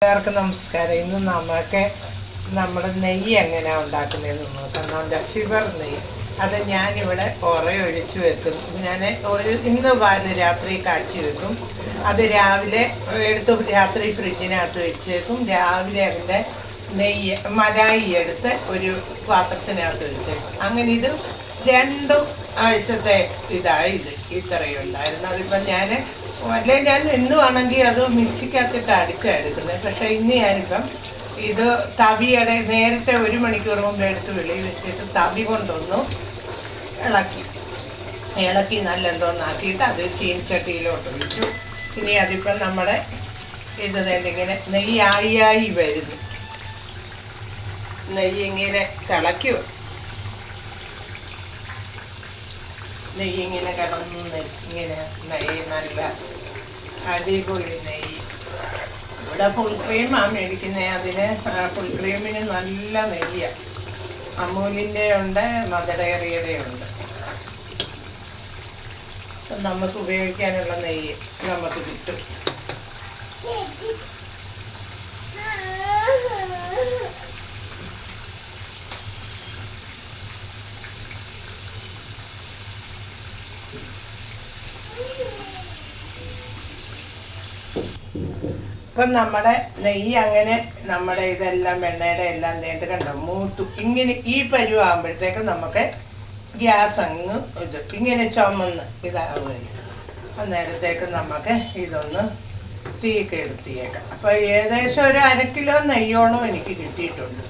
എല്ലാവർക്കും നമസ്കാരം. ഇന്ന് നമുക്ക് നമ്മുടെ നെയ്യ് എങ്ങനെയാണ് ഉണ്ടാക്കുന്നതെന്ന് നോക്കാം. നമ്മുടെ ഷുഗർ നെയ്യ് അത് ഞാനിവിടെ കുറേ ഒഴിച്ച് വെക്കും. ഇന്ന് പാല് രാത്രി കാച്ചി വെക്കും. അത് രാവിലെ എടുത്ത് രാത്രി ഫ്രിഡ്ജിനകത്ത് വെച്ചേക്കും. രാവിലെ അതിൻ്റെ നെയ്യ് മലായി എടുത്ത് ഒരു പാത്രത്തിനകത്ത് വെച്ചേക്കും. അങ്ങനെ ഇത് 2 ആഴ്ചത്തെ ഇത് ഇത്രയും ഉണ്ടായിരുന്നു. അതിപ്പം ഞാൻ എന്നുവാണെങ്കിൽ അത് മിക്സിക്കകത്തിട്ട് അടിച്ചെടുക്കുന്നത്. പക്ഷേ ഇന്ന് ഞാനിപ്പം ഇത് തവിയുടെ നേരത്തെ 1 മണിക്കൂർ മുമ്പ് എടുത്ത് വെളിയിൽ വെച്ചിട്ട് തവി കൊണ്ടൊന്ന് ഇളക്കി നല്ലെന്തോന്നാക്കിയിട്ട് അത് ചീനിച്ചട്ടിയിലോട്ട് ഒഴിച്ചു. ഇനി അതിപ്പം നമ്മുടെ ഇത് തന്നെ ഇങ്ങനെ നെയ്യായി വരുന്നു. നെയ്യ് ഇങ്ങനെ തിളയ്ക്കുക. നെയ്യ് ഇങ്ങനെ കിടന്ന് ഇങ്ങനെ നെയ്യ് നല്ല അടിപൊളി നെയ്യ്. ഇവിടെ ഫുൾ ക്രീമാണ് മേടിക്കുന്നത്. അതിന് ഫുൾ ക്രീമിന് നല്ല നെയ്യാണ്. അമൂലിൻ്റെ ഉണ്ട്, മദർ ഡയറിയുടെ ഉണ്ട്. നമുക്ക് ഉപയോഗിക്കാനുള്ള നെയ്യ് നമുക്ക് കിട്ടും. ഇപ്പം നമ്മുടെ നെയ്യ് അങ്ങനെ നമ്മുടെ ഇതെല്ലാം വെണ്ണയുടെ എല്ലാം നേട്ട് കണ്ടോ മൂത്തു. ഇങ്ങനെ ഈ പരുവാകുമ്പോഴത്തേക്ക് നമുക്ക് ഗ്യാസ് അങ്ങ് ഇങ്ങനെ ചുമന്ന് ഇതാവുകയില്ല. അന്നേരത്തേക്ക് നമുക്ക് ഇതൊന്ന് തീയൊക്കെ എടുത്തിയേക്കാം. അപ്പോൾ ഏകദേശം ഒരു 1/2 കിലോ നെയ്യോളം എനിക്ക് കിട്ടിയിട്ടുണ്ട്.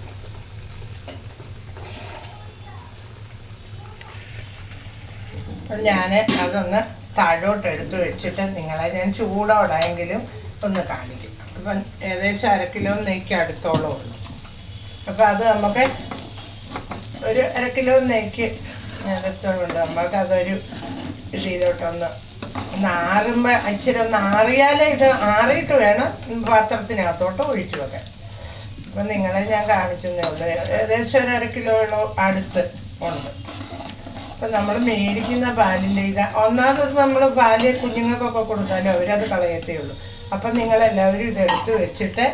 അപ്പം ഞാൻ അതൊന്ന് താഴോട്ട് എടുത്ത് വെച്ചിട്ട് നിങ്ങളെ ഞാൻ ചൂടോടെങ്കിലും ഒന്ന് കാണിക്കും. അപ്പം ഏകദേശം 1/2 കിലോ നെയ്ക്ക് അടുത്തോളം ഉള്ളു. അപ്പം അത് നമുക്ക് ഒരു 1/2 കിലോ നെയ്ക്ക് അടുത്തോളുണ്ട്. നമുക്കതൊരു ഇതിലോട്ടൊന്ന് ആറുമ്പോൾ ഇച്ചിരി ഒന്ന് ആറിയാലേ ഇത് ആറിയിട്ട് വേണം പാത്രത്തിനകത്തോട്ട് ഒഴിച്ചു വെക്കാൻ. അപ്പം നിങ്ങളെ ഞാൻ കാണിച്ചതേ ഉള്ളൂ. ഏകദേശം ഒരു 1/2 കിലോയോളം അടുത്ത് ഉണ്ട്. അപ്പം നമ്മൾ മേടിക്കുന്ന പാലിൻ്റെ ഒന്നാമത് നമ്മൾ പാല് കുഞ്ഞുങ്ങൾക്കൊക്കെ കൊടുത്താലും അവരത് കളയത്തേ ഉള്ളൂ. അപ്പം നിങ്ങളെല്ലാവരും ഇതെടുത്ത് വെച്ചിട്ട്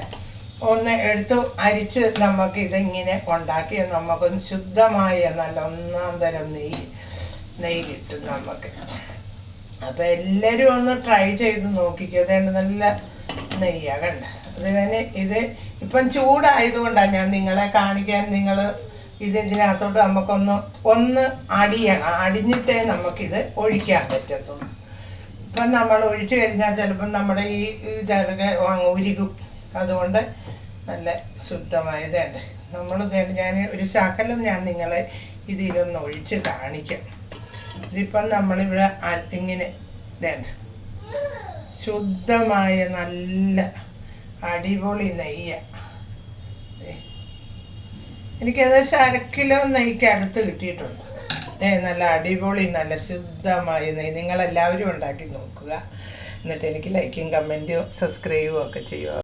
ഒന്ന് എടുത്ത് അരിച്ച് നമുക്കിതിങ്ങനെ ഉണ്ടാക്കി നമുക്കൊന്ന് ശുദ്ധമായ നല്ല 1-ാം തരം നെയ്യ് കിട്ടും നമുക്ക്. അപ്പം എല്ലാവരും ഒന്ന് ട്രൈ ചെയ്ത് നോക്കിക്കുക. അതുകൊണ്ട് നല്ല നെയ്യാണ് കണ്ട. അത് തന്നെ ഇത് ഇപ്പം ചൂടായതുകൊണ്ടാണ് ഞാൻ നിങ്ങളെ കാണിക്കാൻ. ഇതിനകത്തോട്ട് നമുക്കൊന്ന് അടിയണം. അടിഞ്ഞിട്ടേ നമുക്കിത് ഒഴിക്കാൻ പറ്റത്തുള്ളൂ. ഇപ്പം നമ്മൾ ഒഴിച്ചു കഴിഞ്ഞാൽ ചിലപ്പം നമ്മുടെ ഇതൊക്കെ ഉരുകും. അതുകൊണ്ട് നല്ല ശുദ്ധമായതുണ്ട്. ഞാൻ ഒരു ശകലം ഞാൻ നിങ്ങളെ ഇതിലൊന്ന് ഒഴിച്ച് കാണിക്കാം. ഇതിപ്പം നമ്മളിവിടെ ഇങ്ങനെ ഇതുണ്ട് ശുദ്ധമായ നല്ല അടിപൊളി നെയ്യാണ്. എനിക്ക് ഏകദേശം 1/2 കിലോ നെയ്ക്ക് അടുത്ത് കിട്ടിയിട്ടുണ്ട്. നല്ല അടിപൊളി നല്ല ശുദ്ധമായ നെയ്യ്. നിങ്ങളെല്ലാവരും ഉണ്ടാക്കി നോക്കുക. എന്നിട്ട് എനിക്ക് ലൈക്കും കമൻറ്റും സബ്സ്ക്രൈബും ഒക്കെ ചെയ്യുക.